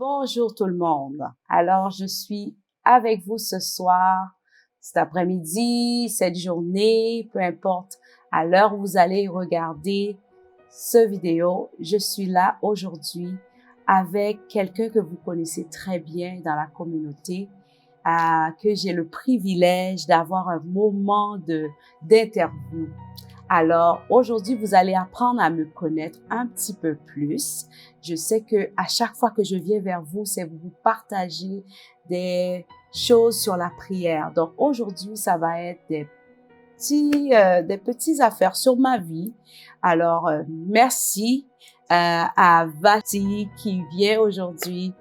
Bonjour tout le monde. Alors, je suis avec vous ce soir, cet après-midi, cette journée, peu importe à l'heure où vous allez regarder ce vidéo. Je suis là aujourd'hui avec quelqu'un que vous connaissez très bien dans la communauté, que j'ai le privilège d'avoir un moment d'interview. Alors, aujourd'hui, vous allez apprendre à me connaître un petit peu plus. Je sais que à chaque fois que je viens vers vous, c'est vous partager des choses sur la prière. Donc, aujourd'hui, ça va être des petites affaires sur ma vie. Alors, merci à Vati qui vient aujourd'hui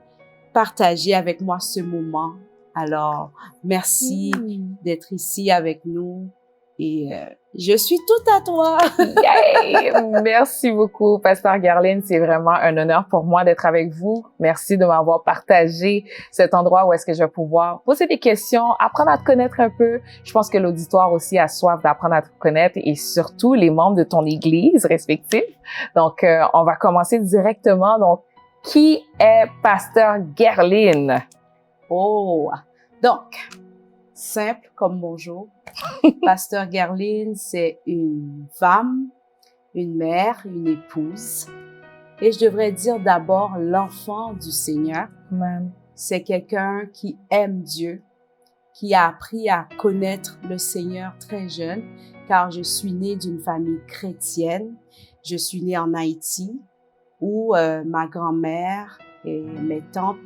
partager avec moi ce moment. Alors, merci d'être ici avec nous. Et je suis toute à toi. Yay! Merci beaucoup, Pasteur Guerline. C'est vraiment un honneur pour moi d'être avec vous. Merci de m'avoir partagé cet endroit où est-ce que je vais pouvoir poser des questions, apprendre à te connaître un peu. Je pense que l'auditoire aussi a soif d'apprendre à te connaître et surtout les membres de ton église respective. Donc, on va commencer directement. Donc, qui est Pasteur Guerline? Oh, donc, simple comme bonjour. Pasteur Guerline, c'est une femme, une mère, une épouse. Et je devrais dire d'abord l'enfant du Seigneur. Amen. C'est quelqu'un qui aime Dieu, qui a appris à connaître le Seigneur très jeune, car je suis née d'une famille chrétienne. Je suis née en Haïti, où ma grand-mère et mes tantes,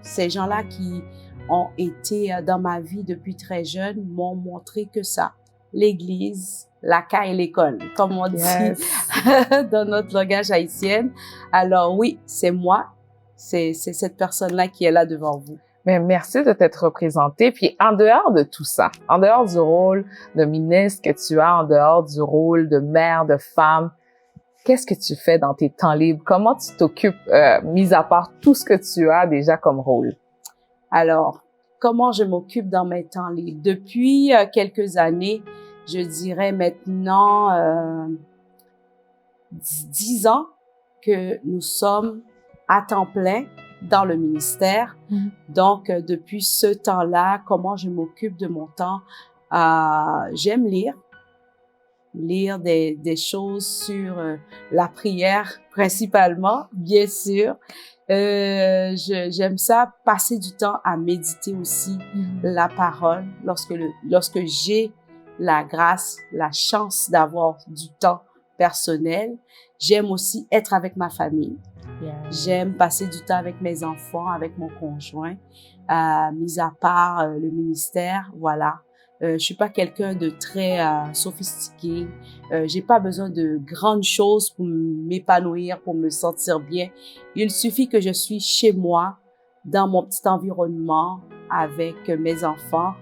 ces gens-là qui ont été dans ma vie depuis très jeune, m'ont montré que ça, l'église, la caille et l'école, comme on dit dans notre langage haïtien. Alors oui, c'est moi, c'est cette personne-là qui est là devant vous. Mais merci de t'être représentée. Puis en dehors de tout ça, en dehors du rôle de ministre que tu as, en dehors du rôle de mère, de femme, qu'est-ce que tu fais dans tes temps libres? Comment tu t'occupes, mis à part tout ce que tu as déjà comme rôle? Alors, comment je m'occupe dans mes temps libres? Depuis quelques années, je dirais maintenant 10 ans que nous sommes à temps plein dans le ministère. Donc, depuis ce temps-là, comment je m'occupe de mon temps? J'aime lire des choses sur la prière principalement, bien sûr. J'aime ça, passer du temps à méditer aussi la parole lorsque j'ai la grâce, la chance d'avoir du temps personnel. J'aime aussi être avec ma famille. J'aime passer du temps avec mes enfants, avec mon conjoint, mis à part le ministère, voilà. Je suis pas quelqu'un de très sophistiqué. J'ai pas besoin de grandes choses pour m'épanouir, pour me sentir bien. Il suffit que je suis chez moi, dans mon petit environnement, avec mes enfants.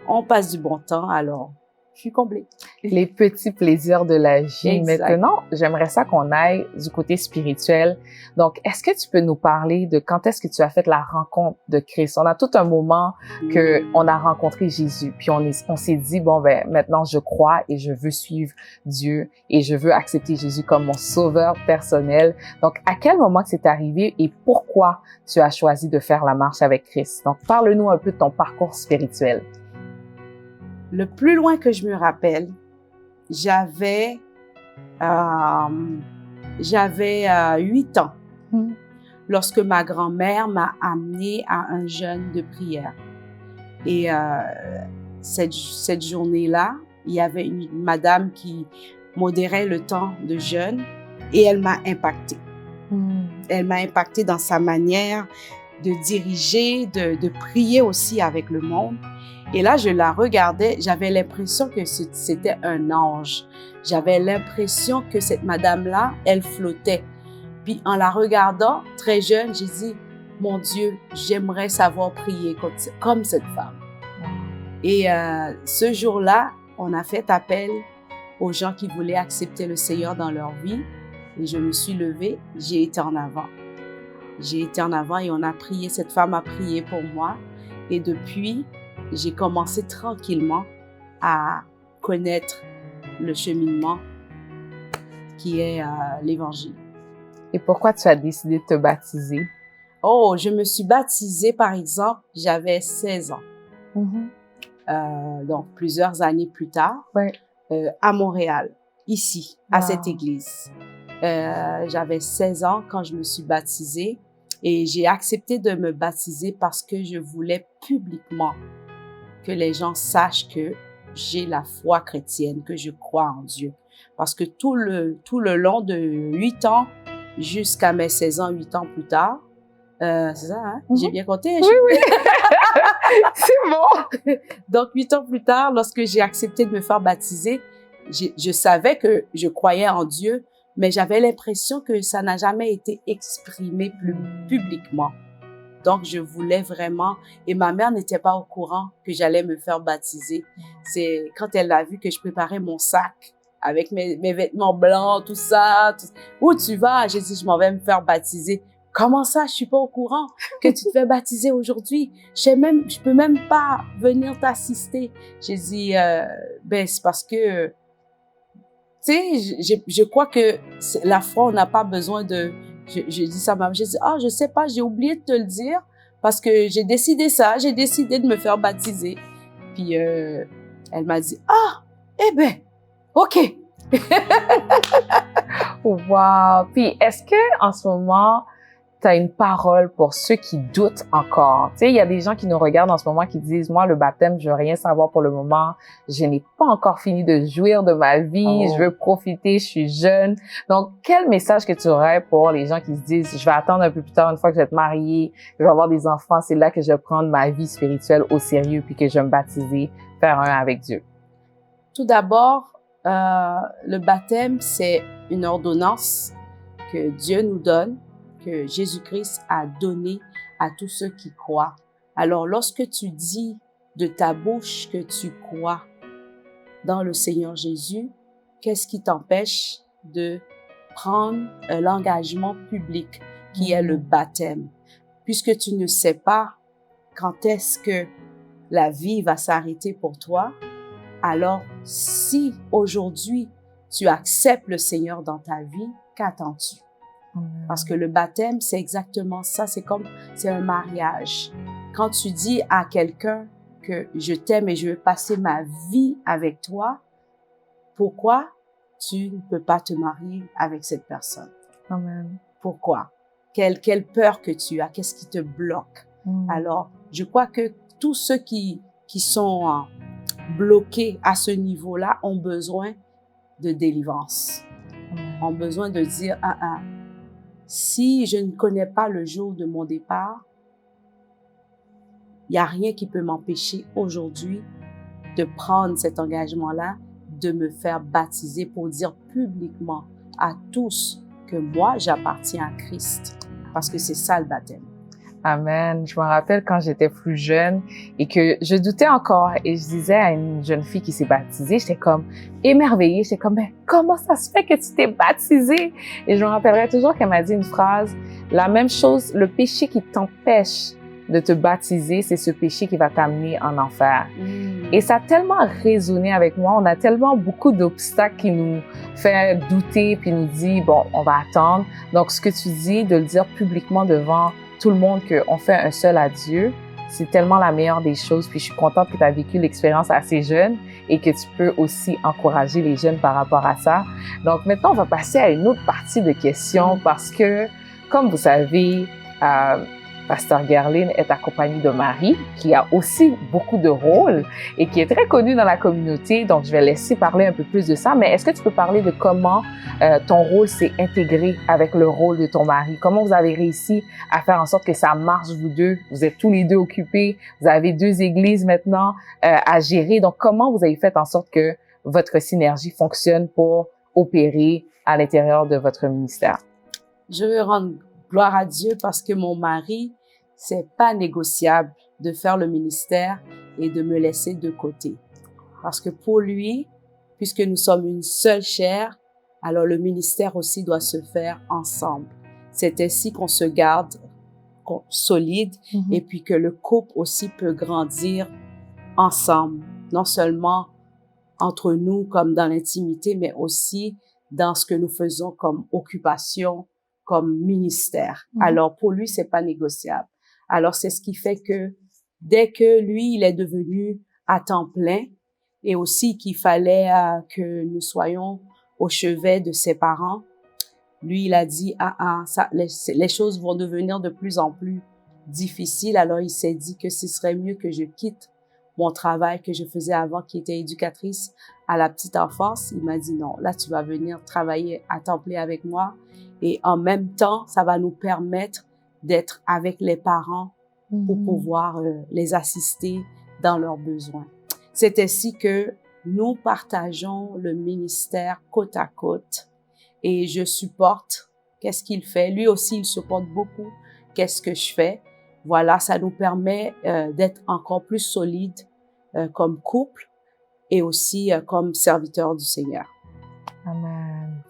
On passe du bon temps, alors je suis comblée. Les petits plaisirs de la vie. Exact. Maintenant, j'aimerais ça qu'on aille du côté spirituel. Donc, est-ce que tu peux nous parler de quand est-ce que tu as fait la rencontre de Christ? On a tout un moment que on a rencontré Jésus, puis on s'est dit, bon, ben, maintenant je crois et je veux suivre Dieu et je veux accepter Jésus comme mon sauveur personnel. Donc, à quel moment que c'est arrivé et pourquoi tu as choisi de faire la marche avec Christ? Donc, parle-nous un peu de ton parcours spirituel. Le plus loin que je me rappelle, j'avais 8 ans lorsque ma grand-mère m'a amenée à un jeûne de prière. Et cette journée-là, il y avait une madame qui modérait le temps de jeûne et elle m'a impactée. Elle m'a impactée dans sa manière de diriger, de prier aussi avec le monde. Et là, je la regardais, j'avais l'impression que c'était un ange. J'avais l'impression que cette madame-là, elle flottait. Puis en la regardant, très jeune, j'ai dit, mon Dieu, j'aimerais savoir prier comme cette femme. Et ce jour-là, on a fait appel aux gens qui voulaient accepter le Seigneur dans leur vie. Et je me suis levée, j'ai été en avant. J'ai été en avant et on a prié, cette femme a prié pour moi. Et depuis, j'ai commencé tranquillement à connaître le cheminement qui est l'Évangile. Et pourquoi tu as décidé de te baptiser? Oh, je me suis baptisée, par exemple, j'avais 16 ans. Donc, plusieurs années plus tard, Ouais. À Montréal, ici, Wow. à cette église. J'avais 16 ans quand je me suis baptisée et j'ai accepté de me baptiser parce que je voulais publiquement que les gens sachent que j'ai la foi chrétienne, que je crois en Dieu. Parce que tout le long de 8 ans jusqu'à mes 16 ans, 8 ans plus tard, c'est ça, hein? J'ai bien compté. Oui, oui. C'est bon. Donc, 8 ans plus tard, lorsque j'ai accepté de me faire baptiser, je savais que je croyais en Dieu, mais j'avais l'impression que ça n'a jamais été exprimé publiquement. Donc, je voulais vraiment, et ma mère n'était pas au courant que j'allais me faire baptiser. C'est quand elle a vu que je préparais mon sac avec mes vêtements blancs, tout ça. Où tu vas? J'ai dit, je m'en vais me faire baptiser. Comment ça? Je suis pas au courant que tu te fais baptiser aujourd'hui. Je peux même pas venir t'assister. J'ai dit, ben, c'est parce que, tu sais, je crois que la foi, on n'a pas besoin de, je dis ça à ma mère, j'ai dit, je sais pas, j'ai oublié de te le dire parce que j'ai décidé de me faire baptiser. Puis, elle m'a dit, eh ben, OK. Wow. Puis, est-ce que en ce moment, tu as une parole pour ceux qui doutent encore? Tu sais, il y a des gens qui nous regardent en ce moment qui disent, moi, le baptême, je veux rien savoir pour le moment. Je n'ai pas encore fini de jouir de ma vie. Je veux profiter. Je suis jeune. Donc, quel message que tu aurais pour les gens qui se disent, je vais attendre un peu plus tard, une fois que je vais être mariée, je vais avoir des enfants, c'est là que je vais prendre ma vie spirituelle au sérieux puis que je vais me baptiser, faire un avec Dieu? Tout d'abord, le baptême, c'est une ordonnance que Dieu nous donne, que Jésus-Christ a donné à tous ceux qui croient. Alors, lorsque tu dis de ta bouche que tu crois dans le Seigneur Jésus, qu'est-ce qui t'empêche de prendre l'engagement public qui est le baptême? Puisque tu ne sais pas quand est-ce que la vie va s'arrêter pour toi, alors si aujourd'hui tu acceptes le Seigneur dans ta vie, qu'attends-tu? Parce que le baptême, c'est exactement ça. C'est un mariage. Quand tu dis à quelqu'un que je t'aime et je veux passer ma vie avec toi, pourquoi tu ne peux pas te marier avec cette personne? Amen. Pourquoi? Quelle peur que tu as? Qu'est-ce qui te bloque? Alors, je crois que tous ceux qui sont bloqués à ce niveau-là ont besoin de délivrance. Ont besoin de dire, si je ne connais pas le jour de mon départ, il n'y a rien qui peut m'empêcher aujourd'hui de prendre cet engagement-là, de me faire baptiser pour dire publiquement à tous que moi, j'appartiens à Christ. Parce que c'est ça le baptême. Amen. Je me rappelle quand j'étais plus jeune et que je doutais encore et je disais à une jeune fille qui s'est baptisée, j'étais comme émerveillée, j'étais comme, mais comment ça se fait que tu t'es baptisée? Et je me rappellerai toujours qu'elle m'a dit une phrase, la même chose, le péché qui t'empêche de te baptiser, c'est ce péché qui va t'amener en enfer. Et ça a tellement résonné avec moi, on a tellement beaucoup d'obstacles qui nous fait douter puis nous dit, bon, on va attendre. Donc, ce que tu dis, de le dire publiquement devant tout le monde qu'on fait un seul à Dieu, c'est tellement la meilleure des choses. Puis je suis contente que tu as vécu l'expérience assez jeune et que tu peux aussi encourager les jeunes par rapport à ça. Donc maintenant, on va passer à une autre partie de questions parce que, comme vous savez, Pasteur Guerline est accompagné de Marie, qui a aussi beaucoup de rôles et qui est très connue dans la communauté. Donc, je vais laisser parler un peu plus de ça. Mais est-ce que tu peux parler de comment ton rôle s'est intégré avec le rôle de ton mari? Comment vous avez réussi à faire en sorte que ça marche, vous deux? Vous êtes tous les deux occupés. Vous avez 2 églises maintenant à gérer. Donc, comment vous avez fait en sorte que votre synergie fonctionne pour opérer à l'intérieur de votre ministère? Je veux rendre gloire à Dieu parce que mon mari, c'est pas négociable de faire le ministère et de me laisser de côté. Parce que pour lui, puisque nous sommes une seule chair, alors le ministère aussi doit se faire ensemble. C'est ainsi qu'on se garde solide et puis que le couple aussi peut grandir ensemble. Non seulement entre nous comme dans l'intimité, mais aussi dans ce que nous faisons comme occupation comme ministère. Alors, pour lui, c'est pas négociable. Alors, c'est ce qui fait que dès que lui, il est devenu à temps plein et aussi qu'il fallait que nous soyons au chevet de ses parents, lui, il a dit, les choses vont devenir de plus en plus difficiles. Alors, il s'est dit que ce serait mieux que je quitte mon travail que je faisais avant, qui était éducatrice à la petite enfance. Il m'a dit, non, là, tu vas venir travailler à temps plein avec moi. Et en même temps, ça va nous permettre d'être avec les parents pour pouvoir les assister dans leurs besoins. C'est ainsi que nous partageons le ministère côte à côte et je supporte qu'est-ce qu'il fait. Lui aussi, il supporte beaucoup qu'est-ce que je fais. Voilà, ça nous permet d'être encore plus solides comme couple et aussi comme serviteurs du Seigneur. Amen.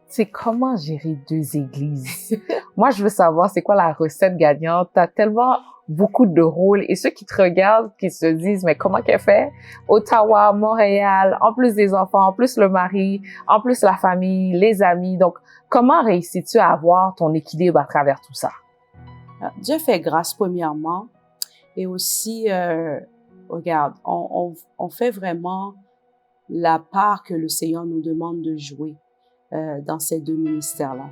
C'est comment gérer 2 églises? Moi, je veux savoir, c'est quoi la recette gagnante? T'as tellement beaucoup de rôles et ceux qui te regardent, qui se disent, mais comment qu'elle fait? Ottawa, Montréal, en plus des enfants, en plus le mari, en plus la famille, les amis. Donc, comment réussis-tu à avoir ton équilibre à travers tout ça? Dieu fait grâce premièrement et aussi, regarde, on fait vraiment la part que le Seigneur nous demande de jouer dans ces 2 ministères-là.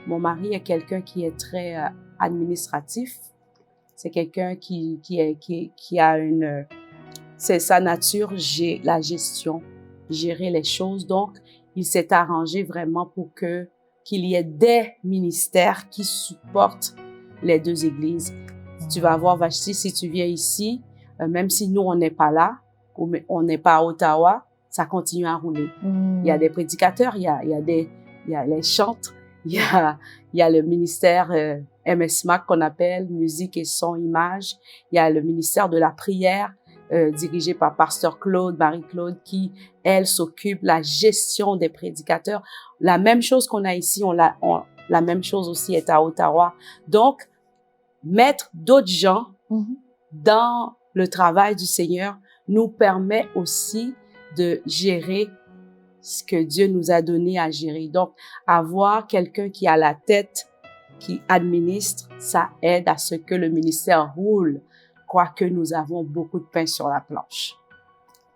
Mon mari est quelqu'un qui est très administratif. C'est quelqu'un qui a une... C'est sa nature, la gestion, gérer les choses. Donc, il s'est arrangé vraiment pour qu'il y ait des ministères qui supportent les 2 églises. Tu vas voir, Vashti, si tu viens ici, même si nous, on n'est pas là, ou on n'est pas à Ottawa, ça continue à rouler. Il y a des prédicateurs, il y a les chantres, il y a le ministère MSMAC qu'on appelle musique et son image. Il y a le ministère de la prière dirigé par pasteur Claude, Marie-Claude, qui elle s'occupe de la gestion des prédicateurs. La même chose qu'on a ici, la même chose aussi est à Ottawa. Donc, mettre d'autres gens dans le travail du Seigneur nous permet aussi de gérer ce que Dieu nous a donné à gérer. Donc, avoir quelqu'un qui a la tête, qui administre, ça aide à ce que le ministère roule, quoique nous avons beaucoup de pain sur la planche.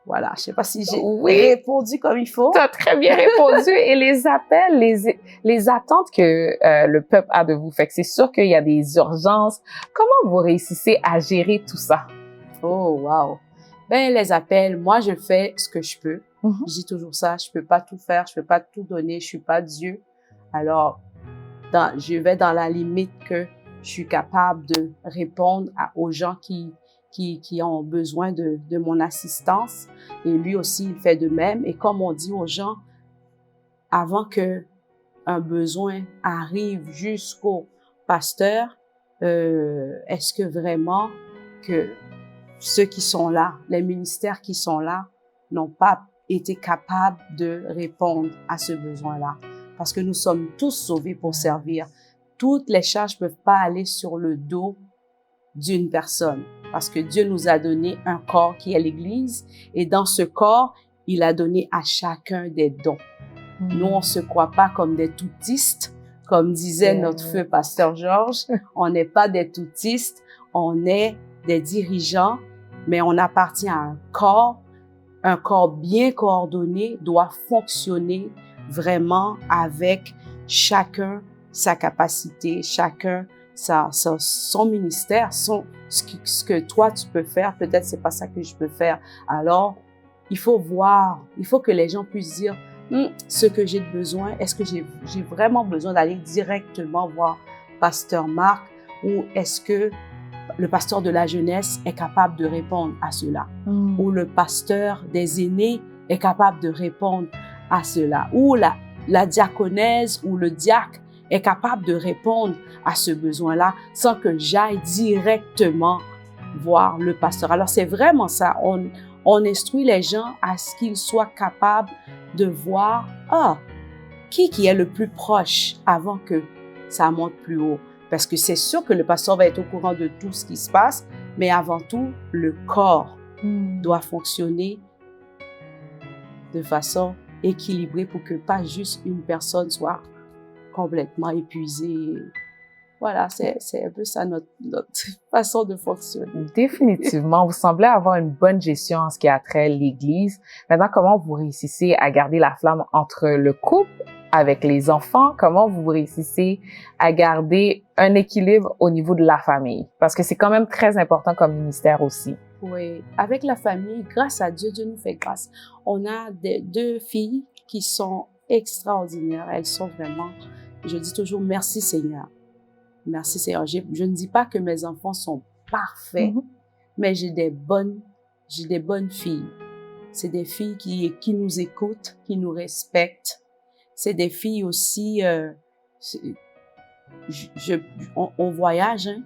Voilà, je sais pas si j'ai répondu comme il faut. Tu as très bien répondu. Et les appels, les attentes que le peuple a de vous, fait que c'est sûr qu'il y a des urgences. Comment vous réussissez à gérer tout ça? Oh, wow! Ben, les appels, moi, je fais ce que je peux. Je dis toujours ça, je peux pas tout faire, je peux pas tout donner, je suis pas Dieu. Alors, je vais dans la limite que je suis capable de répondre aux gens qui ont besoin de mon assistance. Et lui aussi, il fait de même. Et comme on dit aux gens, avant que un besoin arrive jusqu'au pasteur, est-ce que vraiment que ceux qui sont là, les ministères qui sont là, n'ont pas été capables de répondre à ce besoin-là? Parce que nous sommes tous sauvés pour servir. Toutes les charges ne peuvent pas aller sur le dos d'une personne. Parce que Dieu nous a donné un corps qui est l'Église. Et dans ce corps, il a donné à chacun des dons. Nous, on se croit pas comme des toutistes. Comme disait notre feu pasteur Georges, on n'est pas des toutistes, on est des dirigeants, mais on appartient à un corps bien coordonné doit fonctionner vraiment avec chacun sa capacité, chacun son ministère, ce que toi tu peux faire, peut-être c'est pas ça que je peux faire. Alors, il faut voir, il faut que les gens puissent dire ce que j'ai besoin, est-ce que j'ai vraiment besoin d'aller directement voir pasteur Marc ou est-ce que le pasteur de la jeunesse est capable de répondre à cela ou le pasteur des aînés est capable de répondre à cela ou la diaconesse ou le diacre est capable de répondre à ce besoin-là sans que j'aille directement voir le pasteur. Alors, c'est vraiment ça. On instruit les gens à ce qu'ils soient capables de voir qui est le plus proche avant que ça monte plus haut. Parce que c'est sûr que le pasteur va être au courant de tout ce qui se passe, mais avant tout, le corps doit fonctionner de façon équilibrée pour que pas juste une personne soit complètement épuisé. Voilà, c'est un peu ça notre façon de fonctionner. Définitivement, vous semblez avoir une bonne gestion en ce qui a trait l'Église. Maintenant, comment vous réussissez à garder la flamme entre le couple avec les enfants? Comment vous réussissez à garder un équilibre au niveau de la famille? Parce que c'est quand même très important comme ministère aussi. Oui, avec la famille, grâce à Dieu, Dieu nous fait grâce. On a deux filles qui sont extraordinaires. Elles sont vraiment, je dis toujours merci Seigneur. Merci Seigneur. Je ne dis pas que mes enfants sont parfaits, mais j'ai des bonnes filles. C'est des filles qui nous écoutent, qui nous respectent. C'est des filles aussi, on voyage, hein.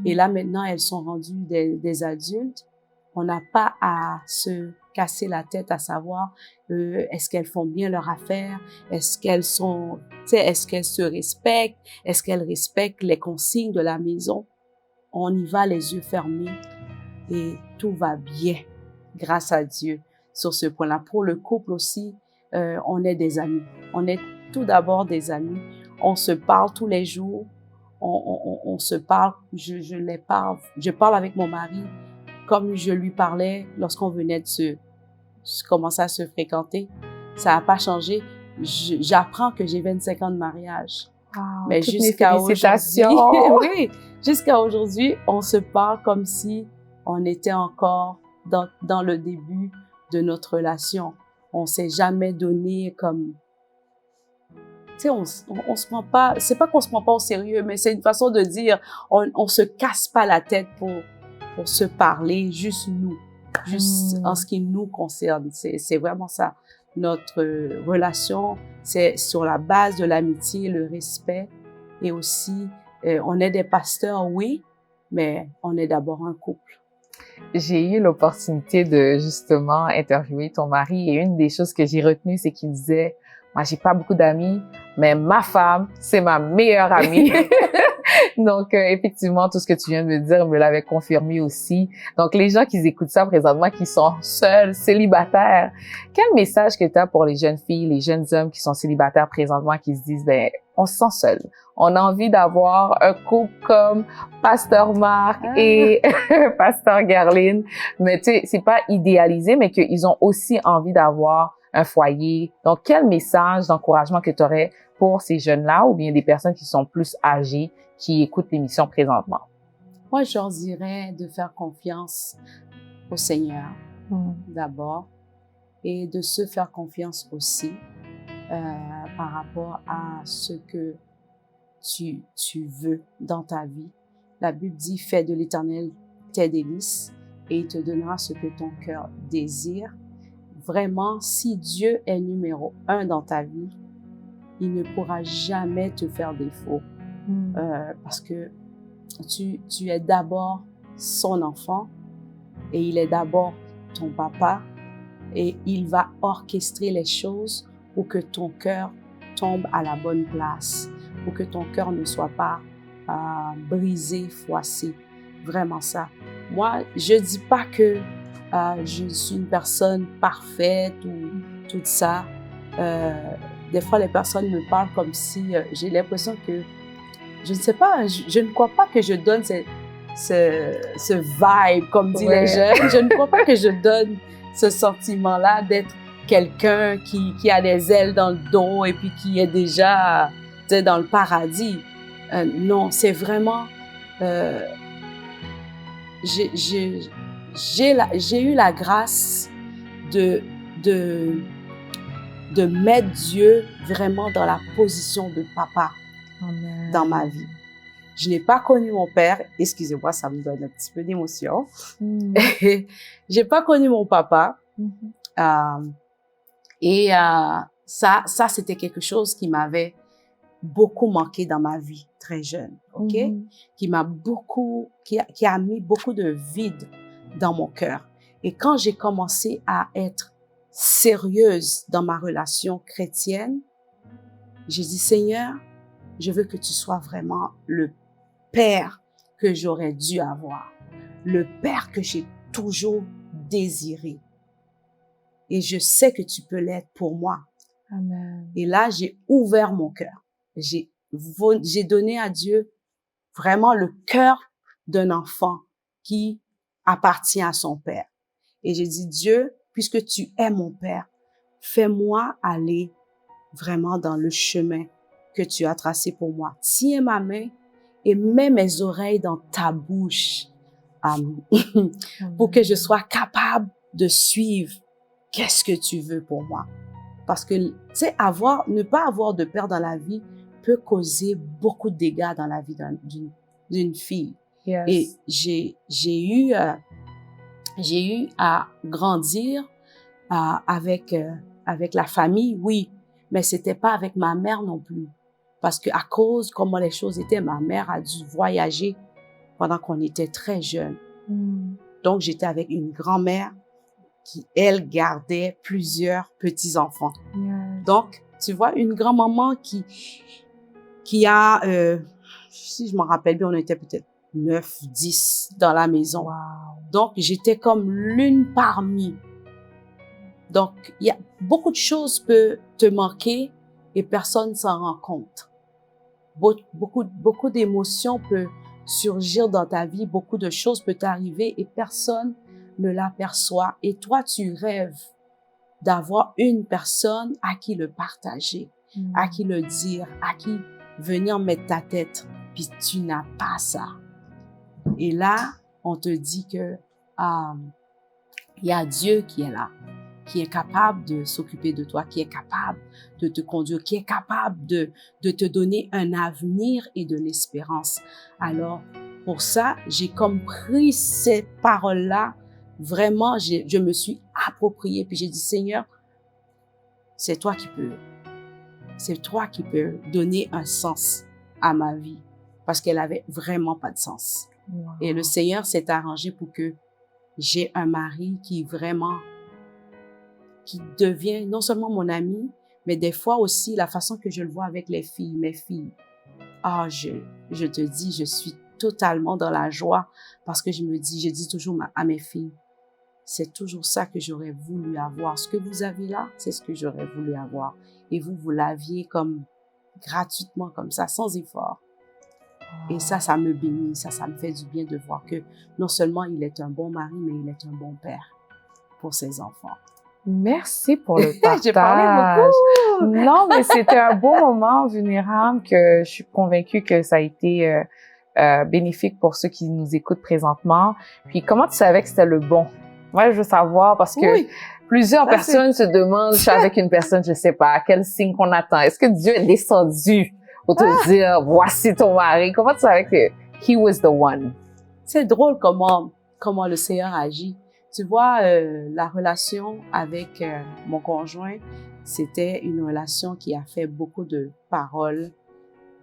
Et là, maintenant, elles sont rendues des adultes. On n'a pas à se casser la tête à savoir est-ce qu'elles font bien leur affaire, est-ce qu'elles se respectent, est-ce qu'elles respectent les consignes de la maison. On y va les yeux fermés et tout va bien, grâce à Dieu, sur ce point-là. Pour le couple aussi, on est des amis. On est tout d'abord des amis. On se parle tous les jours. On se parle, je parle avec mon mari comme je lui parlais lorsqu'on venait de commencer à se fréquenter. Ça n'a pas changé. J'apprends que j'ai 25 ans de mariage. Wow, mais jusqu'à aujourd'hui, oui, jusqu'à aujourd'hui, on se parle comme si on était encore dans le début de notre relation. On s'est jamais donné comme... Tu sais, on se prend pas, c'est pas qu'on se prend pas au sérieux, mais c'est une façon de dire, on se casse pas la tête pour se parler, juste nous, juste en ce qui nous concerne. C'est vraiment ça. Notre relation, c'est sur la base de l'amitié, le respect, et aussi, on est des pasteurs, oui, mais on est d'abord un couple. J'ai eu l'opportunité de justement interviewer ton mari, et une des choses que j'ai retenues, c'est qu'il disait: moi, j'ai pas beaucoup d'amis, mais ma femme, c'est ma meilleure amie. Donc, effectivement, tout ce que tu viens de me dire me l'avait confirmé aussi. Donc, les gens qui écoutent ça présentement, qui sont seuls, célibataires, quel message que tu as pour les jeunes filles, les jeunes hommes qui sont célibataires présentement, qui se disent, ben, on se sent seul. On a envie d'avoir un couple comme Pasteur Marc et Pasteur Guerline. Mais tu sais, c'est pas idéalisé, mais qu'ils ont aussi envie d'avoir un foyer. Donc, quel message d'encouragement que tu aurais pour ces jeunes-là ou bien des personnes qui sont plus âgées qui écoutent l'émission présentement? Moi, je leur dirais de faire confiance au Seigneur d'abord et de se faire confiance aussi par rapport à ce que tu veux dans ta vie. La Bible dit, fais de l'Éternel tes délices et il te donnera ce que ton cœur désire. Vraiment, si Dieu est numéro 1 dans ta vie, il ne pourra jamais te faire défaut. Parce que tu es d'abord son enfant et il est d'abord ton papa et il va orchestrer les choses pour que ton cœur tombe à la bonne place, pour que ton cœur ne soit pas brisé, froissé. Vraiment ça. Moi, je dis pas que je suis une personne parfaite ou tout ça. Des fois, les personnes me parlent comme si j'ai l'impression que, je ne sais pas, je ne crois pas que je donne ce vibe, comme disent les jeunes. Je ne crois pas que je donne ce sentiment-là d'être quelqu'un qui a des ailes dans le dos et puis qui est déjà dans le paradis. Non, c'est vraiment... j'ai eu la grâce de mettre Dieu vraiment dans la position de papa. Amen. Dans ma vie. Je n'ai pas connu mon père. Excusez-moi, ça me donne un petit peu d'émotion. J'ai pas connu mon papa. Ça, c'était quelque chose qui m'avait beaucoup manqué dans ma vie très jeune, ok? Qui a mis beaucoup de vide dans mon cœur. Et quand j'ai commencé à être sérieuse dans ma relation chrétienne, j'ai dit, Seigneur, je veux que tu sois vraiment le père que j'aurais dû avoir, le père que j'ai toujours désiré. Et je sais que tu peux l'être pour moi. Amen. Et là, j'ai ouvert mon cœur. j'ai donné à Dieu vraiment le cœur d'un enfant qui appartient à son père. Et j'ai dit, Dieu, puisque tu es mon père, fais-moi aller vraiment dans le chemin que tu as tracé pour moi. Tiens ma main et mets mes oreilles dans ta bouche pour que je sois capable de suivre qu'est-ce que tu veux pour moi. Parce que, tu sais, ne pas avoir de père dans la vie peut causer beaucoup de dégâts dans la vie d'une fille. Yes. Et j'ai eu à grandir avec la famille, oui, mais c'était pas avec ma mère non plus. Parce que à cause comment les choses étaient, ma mère a dû voyager pendant qu'on était très jeunes. Donc, j'étais avec une grand-mère qui, elle, gardait plusieurs petits-enfants. Yes. Donc, tu vois, une grand-maman qui a, si je m'en rappelle bien, on était peut-être 9, 10 dans la maison. Wow. Donc, j'étais comme l'une parmi. Donc, il y a beaucoup de choses peuvent te manquer et personne s'en rend compte. Beaucoup d'émotions peuvent surgir dans ta vie, beaucoup de choses peuvent t'arriver et personne ne l'aperçoit. Et toi, tu rêves d'avoir une personne à qui le partager, à qui le dire, à qui venir mettre ta tête. Puis tu n'as pas ça. Et là, on te dit que il y a Dieu qui est là, qui est capable de s'occuper de toi, qui est capable de te conduire, qui est capable de te donner un avenir et de l'espérance. Alors, pour ça, j'ai comme pris ces paroles-là, vraiment, je me suis appropriée, puis j'ai dit, Seigneur, c'est toi qui peux donner un sens à ma vie, parce qu'elle avait vraiment pas de sens. Wow. Et le Seigneur s'est arrangé pour que j'ai un mari qui devient non seulement mon ami, mais des fois aussi la façon que je le vois avec mes filles. Je te dis, je suis totalement dans la joie parce que je dis toujours à mes filles, c'est toujours ça que j'aurais voulu avoir. Ce que vous avez là, c'est ce que j'aurais voulu avoir. Et vous l'aviez comme gratuitement, comme ça, sans effort. Et ça me bénit, ça me fait du bien de voir que non seulement il est un bon mari, mais il est un bon père pour ses enfants. Merci pour le partage. J'ai parlé beaucoup. Non, mais c'était un beau moment vulnérable que je suis convaincue que ça a été bénéfique pour ceux qui nous écoutent présentement. Puis comment tu savais que c'était le bon? Moi, je veux savoir parce que plusieurs personnes se demandent, je suis avec une personne, je sais pas, quel signe qu'on attend. Est-ce que Dieu est descendu pour te dire, voici ton mari? Comment tu savais que he was the one? C'est drôle comment le Seigneur agit. Tu vois, la relation avec mon conjoint, c'était une relation qui a fait beaucoup de paroles,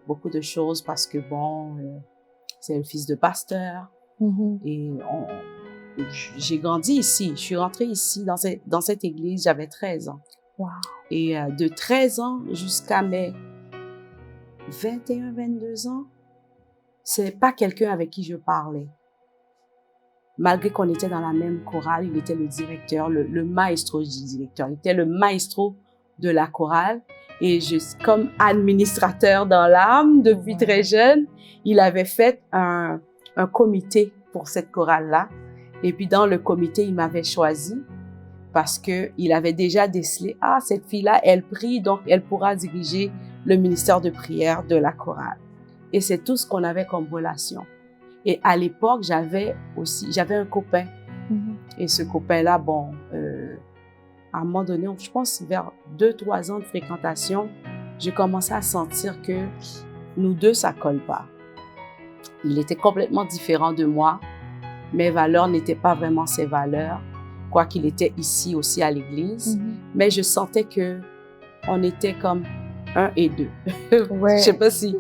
beaucoup de choses parce que c'est le fils de pasteur. Et j'ai grandi ici. Je suis rentrée ici dans cette église, j'avais 13 ans. Wow. Et de 13 ans jusqu'à mes 21, 22 ans, c'est pas quelqu'un avec qui je parlais. Malgré qu'on était dans la même chorale, il était le directeur, le maestro du directeur. Il était le maestro de la chorale. Et comme administrateur dans l'âme, depuis très jeune, il avait fait un comité pour cette chorale-là. Et puis, dans le comité, il m'avait choisi parce que il avait déjà décelé, cette fille-là, elle prie, donc elle pourra diriger le ministère de prière de la chorale. Et c'est tout ce qu'on avait comme relation. Et à l'époque, j'avais un copain. Et ce copain-là, à un moment donné, je pense vers 2-3 ans de fréquentation, j'ai commencé à sentir que nous deux, ça colle pas. Il était complètement différent de moi. Mes valeurs n'étaient pas vraiment ses valeurs, quoiqu'il était ici aussi à l'église. Mais je sentais que on était comme 1 et 2. Ouais. Je sais pas si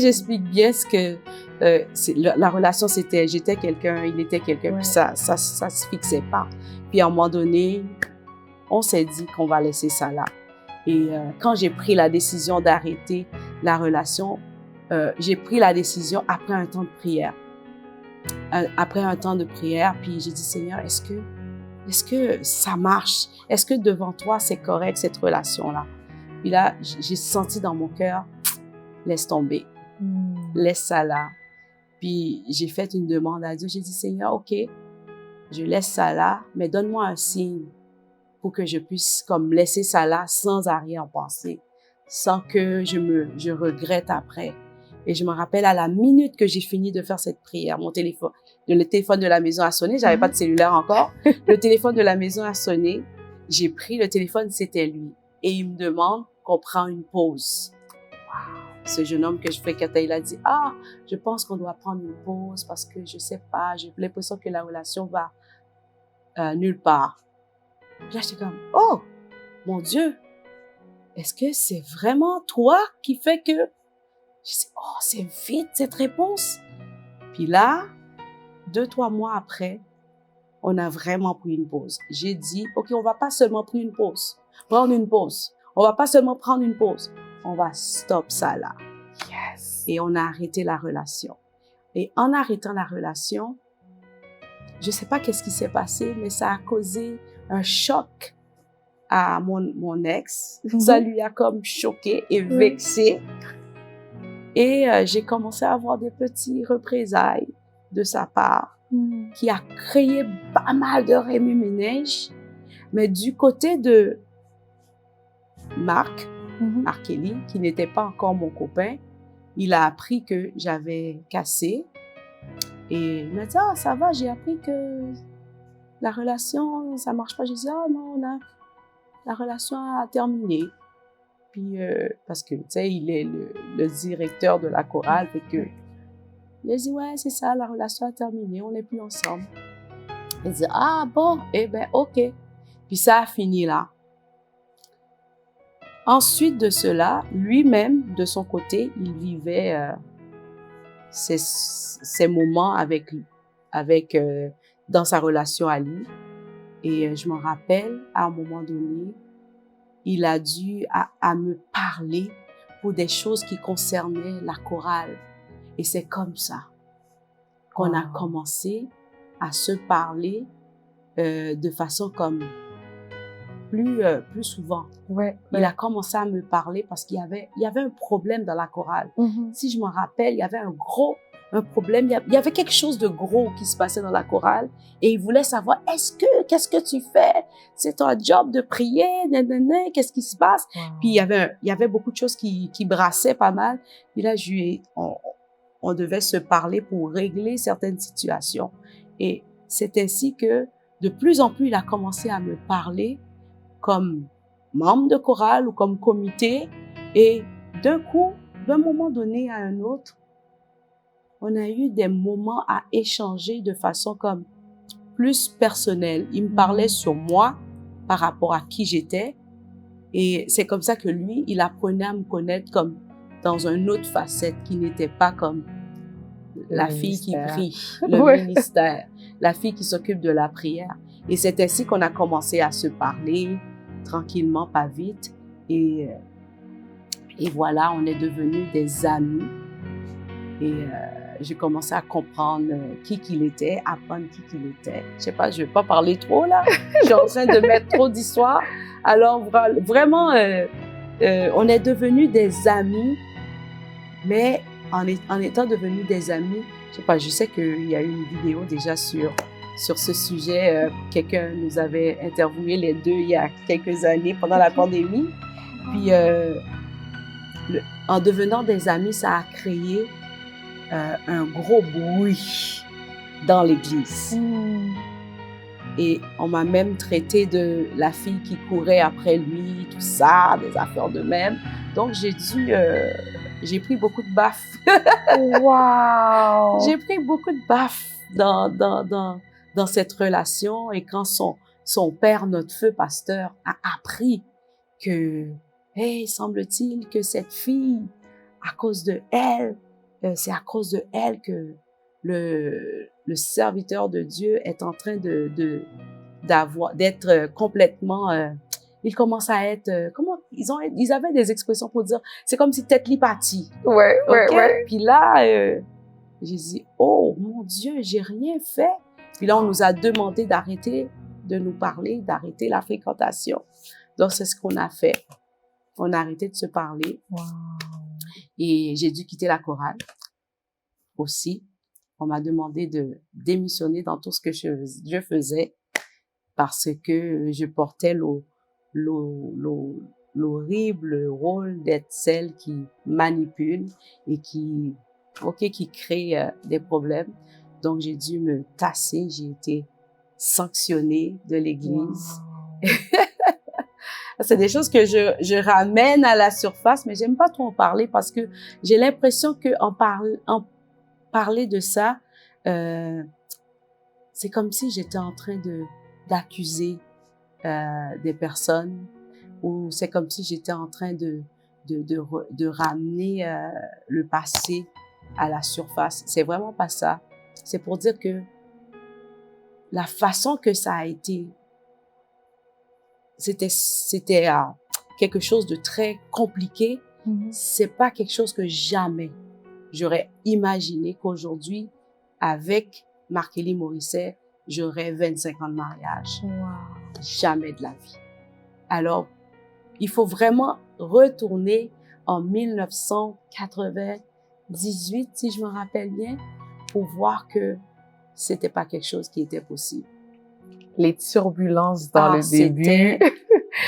j'explique bien ce que la relation, c'était j'étais quelqu'un, il était quelqu'un, puis ça se fixait pas. Puis à un moment donné, on s'est dit qu'on va laisser ça là. Et quand j'ai pris la décision d'arrêter la relation, j'ai pris la décision après un temps de prière. Puis j'ai dit, Seigneur, est-ce que ça marche? Est-ce que devant toi, c'est correct, cette relation-là? Puis là, j'ai senti dans mon cœur, laisse tomber, laisse ça là. Puis j'ai fait une demande à Dieu, j'ai dit, Seigneur, OK, je laisse ça là, mais donne-moi un signe pour que je puisse comme laisser ça là sans arrière-pensée, sans que je regrette après. Et je me rappelle à la minute que j'ai fini de faire cette prière, le téléphone de la maison a sonné, j'avais pas de cellulaire encore, le téléphone de la maison a sonné, j'ai pris le téléphone, c'était lui. Et il me demande qu'on prend une pause. Ce jeune homme que je fréquentais, il a dit, je pense qu'on doit prendre une pause parce que je sais pas, j'ai l'impression que la relation va nulle part. Puis là, j'étais comme, oh, mon Dieu, est-ce que c'est vraiment toi qui fait que... Je dis, oh, c'est vite cette réponse. Puis là, 2-3 mois après, on a vraiment pris une pause. J'ai dit, OK, on va pas seulement prendre une pause. On va pas seulement prendre une pause. On va stop ça là. Yes. Et on a arrêté la relation. Et en arrêtant la relation, je sais pas qu'est-ce qui s'est passé, mais ça a causé un choc à mon ex. Ça lui a comme choqué et vexé. Et j'ai commencé à avoir des petits représailles de sa part qui a créé pas mal de remue-ménage. Mais du côté de Marc Kelly, qui n'était pas encore mon copain, il a appris que j'avais cassé. Et il m'a dit, ça va, j'ai appris que la relation, ça marche pas. J'ai dit, non, la relation a terminé. Puis, parce que, tu sais, il est le directeur de la chorale, fait que, il a dit, ouais, c'est ça, la relation a terminé, on n'est plus ensemble. Il dit, bon, eh ben, OK. Puis ça a fini là. Ensuite de cela, lui-même, de son côté, il vivait ces moments dans sa relation à lui. Et je me rappelle, à un moment donné, il a dû à me parler pour des choses qui concernaient la chorale. Et c'est comme ça qu'on a commencé à se parler de façon comme plus souvent. Ouais. Il a commencé à me parler parce qu'il y avait un problème dans la chorale. Si je me rappelle, il y avait un problème. Il y avait quelque chose de gros qui se passait dans la chorale et il voulait savoir qu'est-ce que tu fais? C'est ton job de prier? Qu'est-ce qui se passe? Puis il y avait beaucoup de choses qui brassaient pas mal. Puis là, on devait se parler pour régler certaines situations. Et c'est ainsi que de plus en plus, il a commencé à me parler comme membre de chorale ou comme comité. Et d'un coup, d'un moment donné à un autre, on a eu des moments à échanger de façon comme plus personnelle. Il me parlait sur moi par rapport à qui j'étais. Et c'est comme ça que lui, il apprenait à me connaître comme dans une autre facette qui n'était pas comme la fille qui prie, le ministère, la fille qui s'occupe de la prière. Et c'est ainsi qu'on a commencé à se parler tranquillement, pas vite. Et voilà, on est devenus des amis. Et j'ai commencé à comprendre qui qu'il était, apprendre qui qu'il était. Je sais pas, je vais pas parler trop là. Je suis en train de mettre trop d'histoires. Alors vraiment, on est devenus des amis, mais en étant devenus des amis, je sais pas, je sais qu'il y a eu une vidéo déjà sur ce sujet. Quelqu'un nous avait interviewé les deux il y a quelques années pendant la pandémie. Puis, en devenant des amis, ça a créé un gros bruit dans l'église. Et on m'a même traité de la fille qui courait après lui, tout ça, des affaires de même. Donc, j'ai pris beaucoup de baffes. Wow! J'ai pris beaucoup de baffes dans cette relation. Et quand son père, notre feu pasteur, a appris que, semble-t-il que cette fille, à cause de elle, c'est à cause de elle que le serviteur de Dieu est en train d'être complètement, il commence à être, ils avaient des expressions pour dire, c'est comme si tête li partie. Ouais. Puis là, j'ai dit, oh mon Dieu, j'ai rien fait. Puis là, on nous a demandé d'arrêter de nous parler, d'arrêter la fréquentation. Donc, c'est ce qu'on a fait. On a arrêté de se parler. Wow. Et j'ai dû quitter la chorale aussi. On m'a demandé de démissionner dans tout ce que je faisais parce que je portais l'horrible rôle d'être celle qui manipule et qui crée des problèmes. Donc, j'ai dû me tasser. J'ai été sanctionnée de l'église. Wow. C'est des choses que je ramène à la surface, mais j'aime pas trop en parler parce que j'ai l'impression que en parler de ça, c'est comme si j'étais en train d'accuser des personnes, ou c'est comme si j'étais en train de ramener le passé à la surface. C'est vraiment pas ça. C'est pour dire que la façon que ça a été, c'était quelque chose de très compliqué. C'est pas quelque chose que jamais j'aurais imaginé qu'aujourd'hui, avec Mark-Élie Morisset, j'aurais 25 ans de mariage. Wow. Jamais de la vie. Alors, il faut vraiment retourner en 1998, si je me rappelle bien, pour voir que c'était pas quelque chose qui était possible. Les turbulences dans le début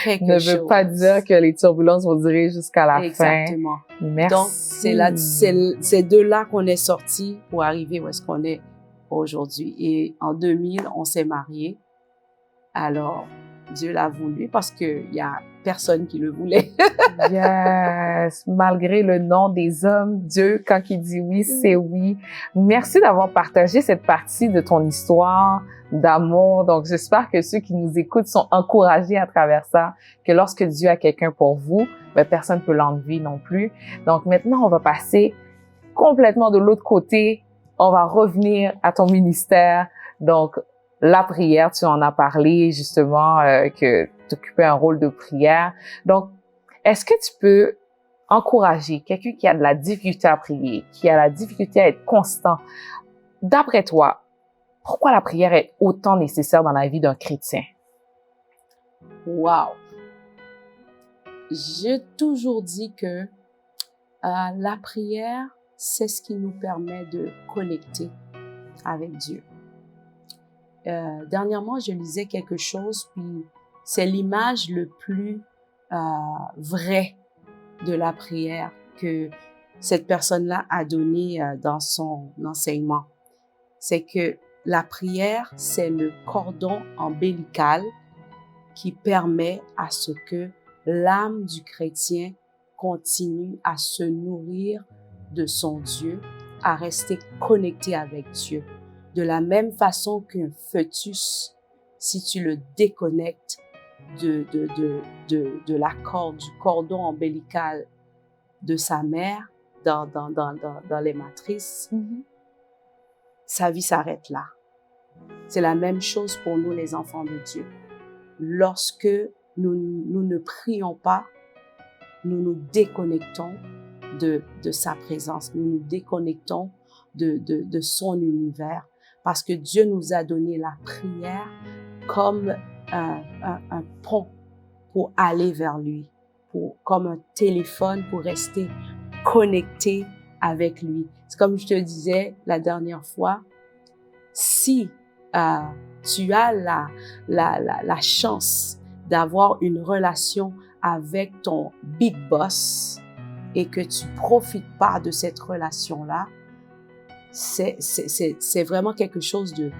ne veut pas dire que les turbulences vont durer jusqu'à la fin. Exactement. Merci. Donc, c'est de là qu'on est sorti pour arriver où est-ce qu'on est aujourd'hui. Et en 2000, on s'est mariés. Alors, Dieu l'a voulu parce qu'il y a personne qui le voulait. Yes! Malgré le nom des hommes, Dieu, quand il dit oui, c'est oui. Merci d'avoir partagé cette partie de ton histoire d'amour. Donc, j'espère que ceux qui nous écoutent sont encouragés à travers ça, que lorsque Dieu a quelqu'un pour vous, ben, personne ne peut l'enlever non plus. Donc, maintenant, on va passer complètement de l'autre côté. On va revenir à ton ministère. Donc, la prière, tu en as parlé justement, que tu occupais un rôle de prière. Donc, est-ce que tu peux encourager quelqu'un qui a de la difficulté à prier, qui a la difficulté à être constant? D'après toi, pourquoi la prière est autant nécessaire dans la vie d'un chrétien? Wow! J'ai toujours dit que la prière, c'est ce qui nous permet de connecter avec Dieu. Dernièrement, je lisais quelque chose, puis c'est l'image le plus vraie de la prière que cette personne-là a donnée dans son enseignement. C'est que la prière, c'est le cordon ombilical qui permet à ce que l'âme du chrétien continue à se nourrir de son Dieu, à rester connecté avec Dieu. De la même façon qu'un fœtus, si tu le déconnectes de la corde, du cordon ombilical de sa mère dans les matrices, sa vie s'arrête là. C'est la même chose pour nous, les enfants de Dieu. Lorsque nous ne prions pas, nous nous déconnectons de sa présence, nous nous déconnectons de son univers, parce que Dieu nous a donné la prière comme un pont pour aller vers lui, comme un téléphone pour rester connecté avec lui. C'est comme je te disais la dernière fois, si tu as la chance d'avoir une relation avec ton big boss et que tu profites pas de cette relation-là, c'est vraiment quelque chose de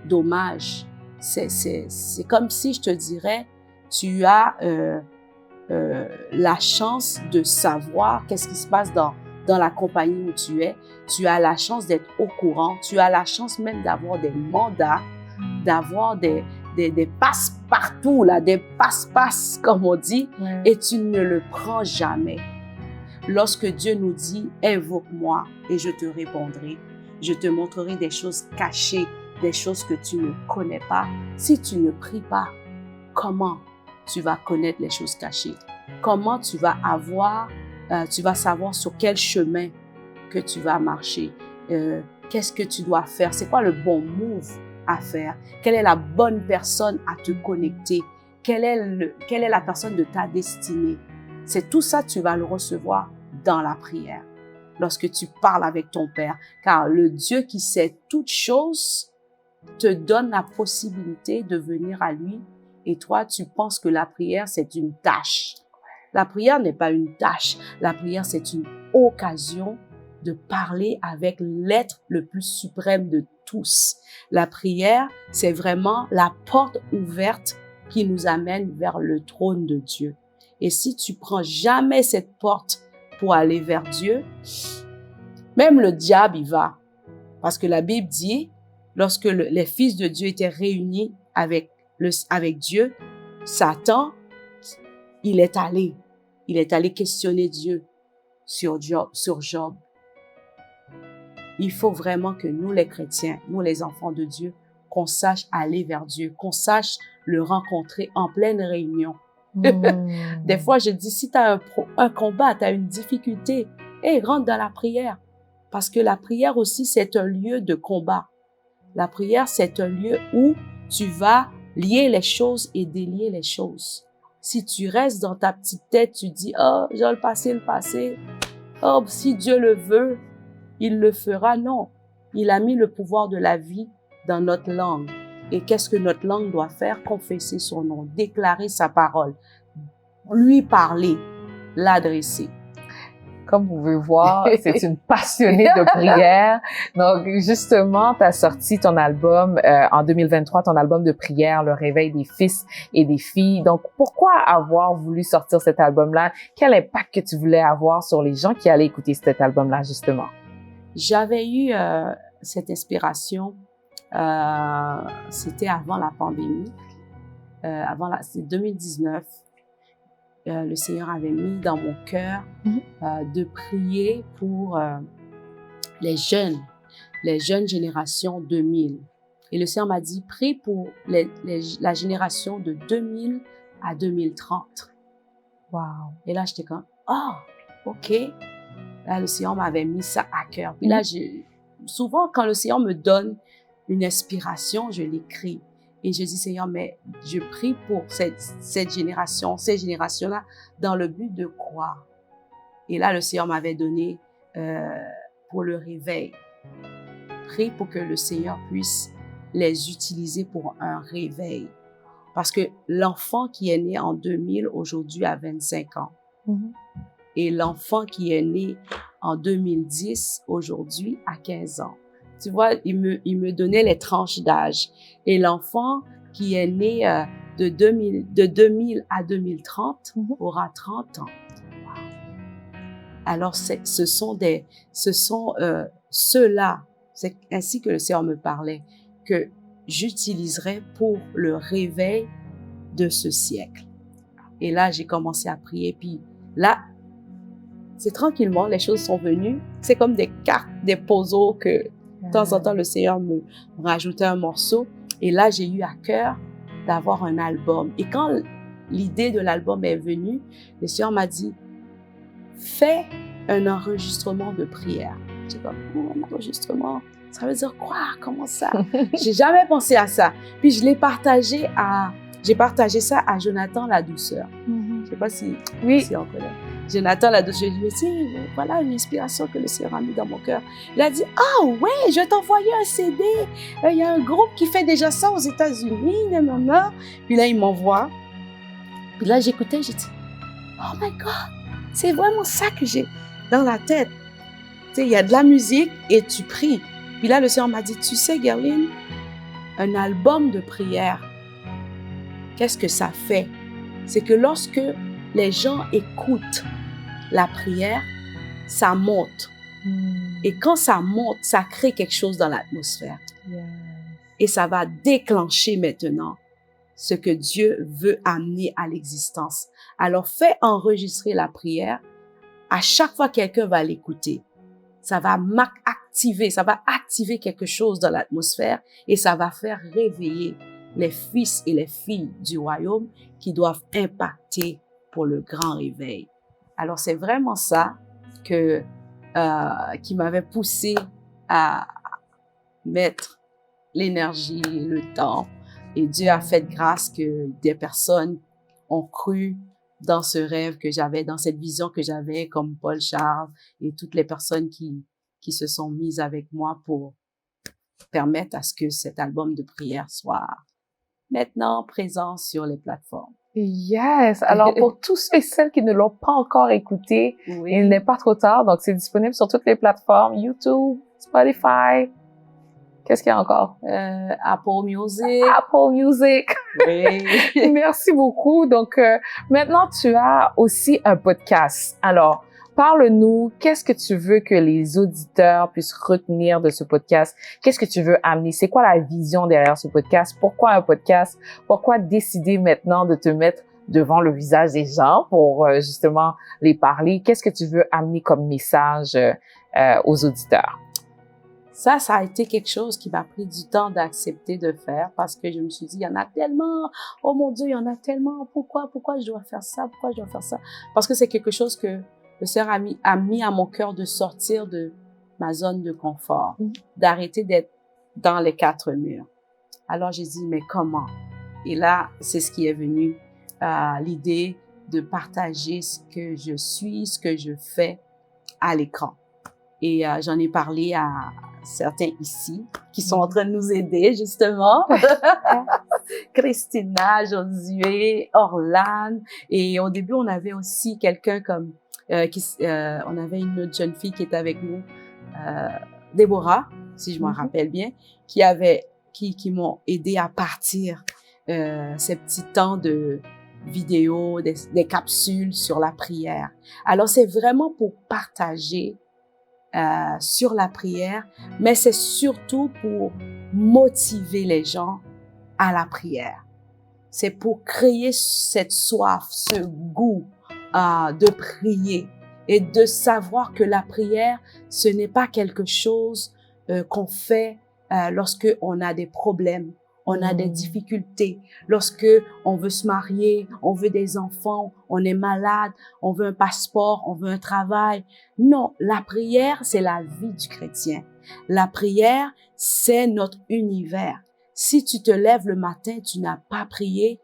dommage. C'est comme si je te dirais, tu as la chance de savoir qu'est-ce qui se passe dans la compagnie où tu es. Tu as la chance d'être au courant. Tu as la chance même d'avoir des mandats, d'avoir des passe-partout, là, des passe-passe, comme on dit, et tu ne le prends jamais. Lorsque Dieu nous dit « Invoque-moi et je te répondrai », je te montrerai des choses cachées, des choses que tu ne connais pas. Si tu ne pries pas, comment tu vas connaître les choses cachées? Comment tu vas savoir sur quel chemin que tu vas marcher? Qu'est-ce que tu dois faire? C'est quoi le bon move à faire? Quelle est la bonne personne à te connecter? Quelle est la personne de ta destinée? C'est tout ça, tu vas le recevoir dans la prière, lorsque tu parles avec ton Père, car le Dieu qui sait toutes choses te donne la possibilité de venir à lui et toi, tu penses que la prière, c'est une tâche. La prière n'est pas une tâche. La prière, c'est une occasion de parler avec l'être le plus suprême de tous. La prière, c'est vraiment la porte ouverte qui nous amène vers le trône de Dieu. Et si tu prends jamais cette porte pour aller vers Dieu, même le diable y va. Parce que la Bible dit, lorsque les fils de Dieu étaient réunis avec Dieu, Satan, il est allé questionner Dieu sur Job. Il faut vraiment que nous, les chrétiens, nous, les enfants de Dieu, qu'on sache aller vers Dieu, qu'on sache le rencontrer en pleine réunion. Des fois, je dis, si tu as un combat, tu as une difficulté, rentre dans la prière. Parce que la prière aussi, c'est un lieu de combat. La prière, c'est un lieu où tu vas lier les choses et délier les choses. Si tu restes dans ta petite tête, tu dis, oh, j'ai le passé. Oh, si Dieu le veut, il le fera. Non, il a mis le pouvoir de la vie dans notre langue. Et qu'est-ce que notre langue doit faire? Confesser son nom, déclarer sa parole, lui parler, l'adresser. Comme vous pouvez voir, c'est une passionnée de prière. Donc, justement, tu as sorti ton album en 2023, ton album de prière, Le réveil des fils et des filles. Donc, pourquoi avoir voulu sortir cet album-là? Quel impact que tu voulais avoir sur les gens qui allaient écouter cet album-là, justement? J'avais eu cette inspiration, c'était avant la pandémie, c'est 2019. Le Seigneur avait mis dans mon cœur de prier pour les jeunes générations 2000. Et le Seigneur m'a dit, prie pour la génération de 2000 à 2030. Wow. Et là, j'étais comme, oh, OK. Là, le Seigneur m'avait mis ça à cœur. Puis là, souvent, quand le Seigneur me donne une inspiration, je l'écris. Et je dis, Seigneur, mais je prie pour cette génération, ces générations-là, dans le but de croire. Et là, le Seigneur m'avait donné pour le réveil. Prie pour que le Seigneur puisse les utiliser pour un réveil. Parce que l'enfant qui est né en 2000, aujourd'hui, a 25 ans. Et l'enfant qui est né en 2010, aujourd'hui, a 15 ans. Tu vois, il me donnait les tranches d'âge. Et l'enfant qui est né de 2000 à 2030 aura 30 ans. Alors, ce sont ceux-là, c'est ainsi que le Seigneur me parlait, que j'utiliserai pour le réveil de ce siècle. Et là, j'ai commencé à prier. Puis là, c'est tranquillement, les choses sont venues. C'est comme des cartes, des puzzles que de temps en temps, le Seigneur me rajoutait un morceau. Et là, j'ai eu à cœur d'avoir un album. Et quand l'idée de l'album est venue, le Seigneur m'a dit, fais un enregistrement de prière. J'ai comme, un enregistrement, ça veut dire quoi? Comment ça? J'ai jamais pensé à ça. Puis je l'ai partagé ça à Jonathan la douceur. Je sais pas si on connaît. Jonathan la douceur, je lui ai dit, voilà une inspiration que le Seigneur a mis dans mon cœur. Il a dit, ah ouais, je vais t'envoyer un CD. Il y a un groupe qui fait déjà ça aux États-Unis. Puis là, il m'envoie. Puis là, j'écoutais, j'ai dit, oh my God, c'est vraiment ça que j'ai dans la tête. Tu sais, il y a de la musique et tu pries. Puis là, le Seigneur m'a dit, tu sais, Gerline, un album de prière, qu'est-ce que ça fait? C'est que lorsque les gens écoutent la prière, ça monte. Et quand ça monte, ça crée quelque chose dans l'atmosphère. Et ça va déclencher maintenant ce que Dieu veut amener à l'existence. Alors, fais enregistrer la prière. À chaque fois que quelqu'un va l'écouter, ça va activer quelque chose dans l'atmosphère et ça va faire réveiller les fils et les filles du royaume qui doivent impacter pour le grand réveil. Alors, c'est vraiment ça qui m'avait poussé à mettre l'énergie, le temps. Et Dieu a fait grâce que des personnes ont cru dans ce rêve que j'avais, dans cette vision que j'avais, comme Paul Charles et toutes les personnes qui se sont mises avec moi pour permettre à ce que cet album de prière soit maintenant présent sur les plateformes. Yes! Alors, pour tous ceux et celles qui ne l'ont pas encore écouté, Oui. il n'est pas trop tard, donc c'est disponible sur toutes les plateformes, YouTube, Spotify. Qu'est-ce qu'il y a encore? Apple Music. Apple Music. Oui. Merci beaucoup. Donc, maintenant, tu as aussi un podcast. Alors, parle-nous, qu'est-ce que tu veux que les auditeurs puissent retenir de ce podcast? Qu'est-ce que tu veux amener? C'est quoi la vision derrière ce podcast? Pourquoi un podcast? Pourquoi décider maintenant de te mettre devant le visage des gens pour justement les parler? Qu'est-ce que tu veux amener comme message aux auditeurs? Ça a été quelque chose qui m'a pris du temps d'accepter de faire parce que je me suis dit, il y en a tellement, oh mon Dieu, il y en a tellement, pourquoi je dois faire ça, pourquoi je dois faire ça? Parce que c'est quelque chose que le Seigneur a mis à mon cœur de sortir de ma zone de confort, d'arrêter d'être dans les quatre murs. Alors j'ai dit, mais comment? Et là, c'est ce qui est venu, l'idée de partager ce que je suis, ce que je fais à l'écran. Et j'en ai parlé à certains ici qui sont en train de nous aider, justement. Christina, Josué, Orlane. Et au début, on avait aussi quelqu'un comme... on avait une autre jeune fille qui était avec nous, Déborah, si je m'en rappelle bien, qui m'ont aidé à partir ces petits temps de vidéos, des capsules sur la prière. Alors, c'est vraiment pour partager sur la prière, mais c'est surtout pour motiver les gens à la prière. C'est pour créer cette soif, ce goût de prier et de savoir que la prière, ce n'est pas quelque chose qu'on fait lorsque on a des problèmes, on a des difficultés, lorsque on veut se marier, on veut des enfants, on est malade, on veut un passeport, on veut un travail. Non, la prière, c'est la vie du chrétien. La prière, c'est notre univers. Si tu te lèves le matin, tu n'as pas prié,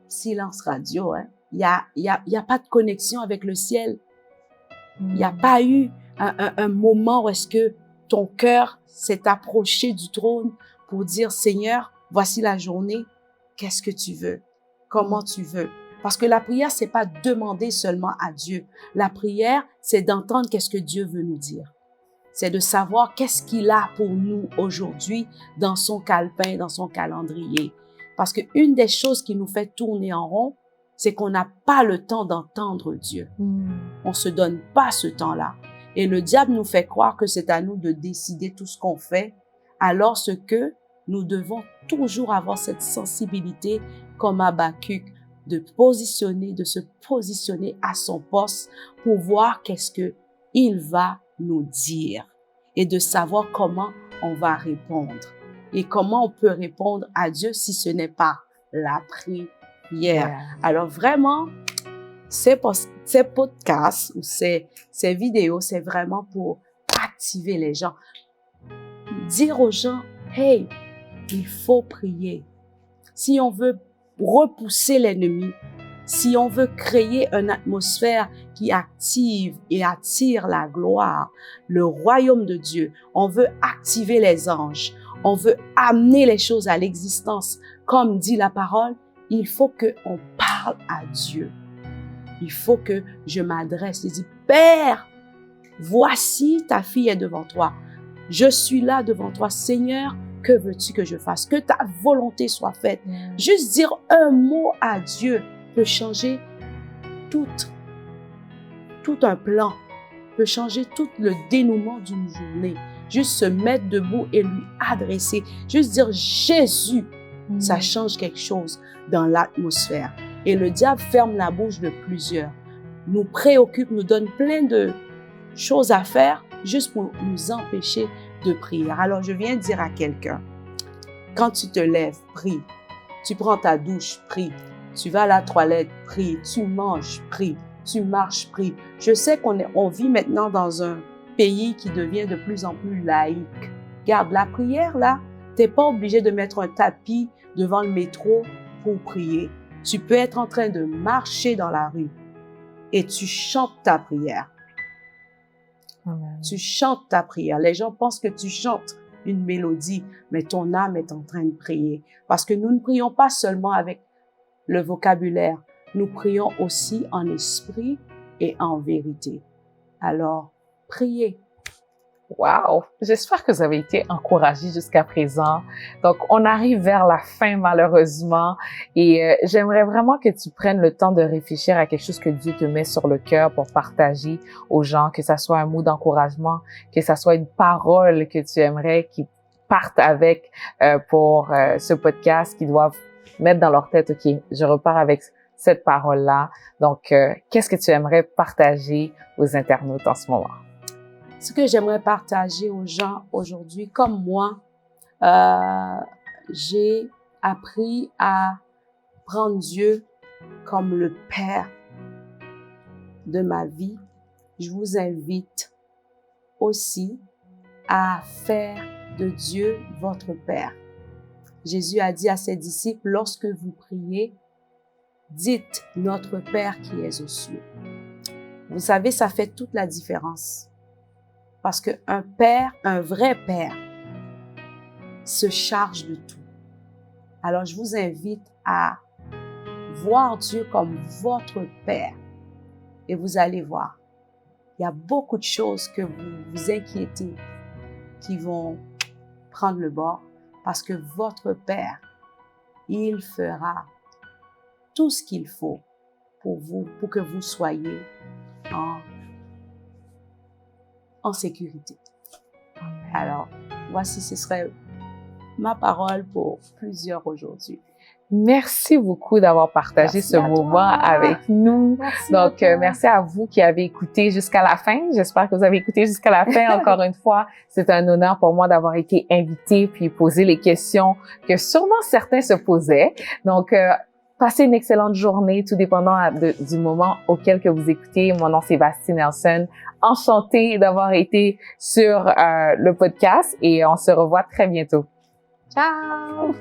silence radio, hein. Il y a pas de connexion avec le ciel. Il n'y a pas eu un moment où est-ce que ton cœur s'est approché du trône pour dire, Seigneur, voici la journée, qu'est-ce que tu veux? Comment tu veux? Parce que la prière, c'est pas demander seulement à Dieu. La prière, c'est d'entendre qu'est-ce que Dieu veut nous dire. C'est de savoir qu'est-ce qu'il a pour nous aujourd'hui dans son calepin, dans son calendrier. Parce que une des choses qui nous fait tourner en rond, c'est qu'on n'a pas le temps d'entendre Dieu. On se donne pas ce temps-là. Et le diable nous fait croire que c'est à nous de décider tout ce qu'on fait, alors ce que nous devons toujours avoir cette sensibilité comme Habakkuk, de se positionner à son poste pour voir qu'est-ce que il va nous dire et de savoir comment on va répondre. Et comment on peut répondre à Dieu si ce n'est pas la prière. Yeah. Alors vraiment, ces podcasts ou ces vidéos, c'est vraiment pour activer les gens. Dire aux gens, hey, il faut prier. Si on veut repousser l'ennemi, si on veut créer une atmosphère qui active et attire la gloire, le royaume de Dieu, on veut activer les anges, on veut amener les choses à l'existence, comme dit la parole, il faut qu'on parle à Dieu. Il faut que je m'adresse. Je dis, Père, voici ta fille est devant toi. Je suis là devant toi. Seigneur, que veux-tu que je fasse? Que ta volonté soit faite. Juste dire un mot à Dieu peut changer tout un plan, peut changer tout le dénouement d'une journée. Juste se mettre debout et lui adresser. Juste dire Jésus, ça change quelque chose dans l'atmosphère. Et le diable ferme la bouche de plusieurs, nous préoccupe, nous donne plein de choses à faire juste pour nous empêcher de prier. Alors, je viens dire à quelqu'un, quand tu te lèves, prie. Tu prends ta douche, prie. Tu vas à la toilette, prie. Tu manges, prie. Tu marches, prie. Je sais qu'on vit maintenant dans un pays qui devient de plus en plus laïque. Regarde, la prière, là, t'es pas obligé de mettre un tapis devant le métro pour prier. Tu peux être en train de marcher dans la rue et tu chantes ta prière. Amen. Tu chantes ta prière. Les gens pensent que tu chantes une mélodie, mais ton âme est en train de prier. Parce que nous ne prions pas seulement avec le vocabulaire, nous prions aussi en esprit et en vérité. Alors, priez. Wow! J'espère que vous avez été encouragés jusqu'à présent. Donc, on arrive vers la fin, malheureusement. Et j'aimerais vraiment que tu prennes le temps de réfléchir à quelque chose que Dieu te met sur le cœur pour partager aux gens, que ça soit un mot d'encouragement, que ça soit une parole que tu aimerais qu'ils partent avec pour ce podcast, qu'ils doivent mettre dans leur tête, OK, je repars avec cette parole-là. Donc, qu'est-ce que tu aimerais partager aux internautes en ce moment? Ce que j'aimerais partager aux gens aujourd'hui, comme moi, j'ai appris à prendre Dieu comme le Père de ma vie. Je vous invite aussi à faire de Dieu votre Père. Jésus a dit à ses disciples, lorsque vous priez, dites notre Père qui est aux cieux. Vous savez, ça fait toute la différence. Parce qu'un père, un vrai père, se charge de tout. Alors, je vous invite à voir Dieu comme votre père. Et vous allez voir, il y a beaucoup de choses que vous vous inquiétez qui vont prendre le bord. Parce que votre père, il fera tout ce qu'il faut pour vous, pour que vous soyez en sécurité. Amen. Alors, voici, ce serait ma parole pour plusieurs aujourd'hui. Merci beaucoup d'avoir partagé Merci ce à moment toi. avec nous. Merci Donc, merci à vous qui avez écouté jusqu'à la fin. J'espère que vous avez écouté jusqu'à la fin. Encore une fois, c'est un honneur pour moi d'avoir été invitée puis poser les questions que sûrement certains se posaient. Donc, passez une excellente journée, tout dépendant du moment auquel que vous écoutez. Mon nom, c'est Bastien Nelson. Enchantée d'avoir été sur le podcast et on se revoit très bientôt. Ciao!